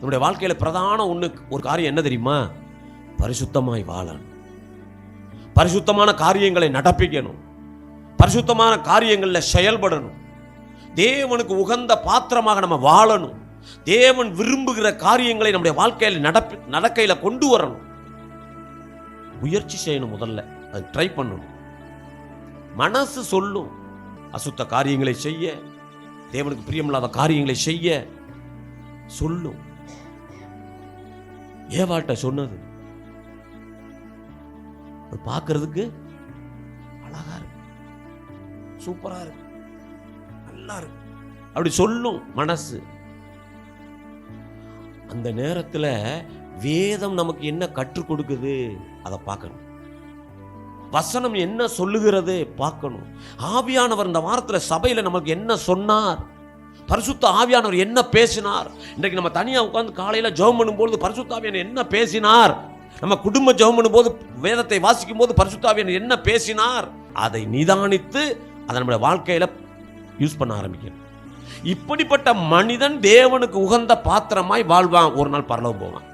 நம்முடைய வாழ்க்கையில் பிரதான ஒரு காரியம் என்ன தெரியுமா? பரிசுத்தமாய் வாழணும், பரிசுத்தமான காரியங்களை நடப்பிக்கணும், பரிசுத்தமான காரியங்களில் செயல்படணும், தேவனுக்கு உகந்த பாத்திரமாக நம்ம வாழணும், தேவன் விரும்புகிற காரியங்களை நம்முடைய வாழ்க்கையில் நடக்கையில் கொண்டு வரணும். முயற்சி செய்யணும், முதல்ல அது ட்ரை பண்ணணும். மனசு சொல்லும் அசுத்த காரியங்களை செய்ய, தேவனுக்கு பிரியமில்லாத காரியங்களை செய்ய சொல்லும். ஏவாள்கிட்ட சொன்னது அது பார்க்கறதுக்கு அழகா இருக்கு, சூப்பரா இருக்கு, நல்லா இருக்கு, அப்படி சொல்லும் மனசு. அந்த நேரத்தில் வேதம் நமக்கு என்ன கற்றுக் கொடுக்குது அதை பார்க்கணும், வசனம் என்ன சொல்லுகிறது பார்க்கணும். ஆவியானவர் இந்த வாரத்தில் சபையில் நமக்கு என்ன சொன்னார், பரிசுத்த ஆவியானவர் என்ன பேசினார். இன்றைக்கு நம்ம தனியாக உட்கார்ந்து காலையில் ஜெபம் பண்ணும்போது பரிசுத்த ஆவியானவர் என்ன பேசினார், நம்ம குடும்ப ஜெபம் பண்ணும்போது வேதத்தை வாசிக்கும் போது பரிசுத்த ஆவியானவர் என்ன பேசினார், அதை நிதானித்து அதை நம்முடைய வாழ்க்கையில் யூஸ் பண்ண ஆரம்பிக்கணும். இப்படிப்பட்ட மனிதன் தேவனுக்கு உகந்த பாத்திரமாய் வாழ்வான், ஒரு நாள் பரலோகம் போவான்.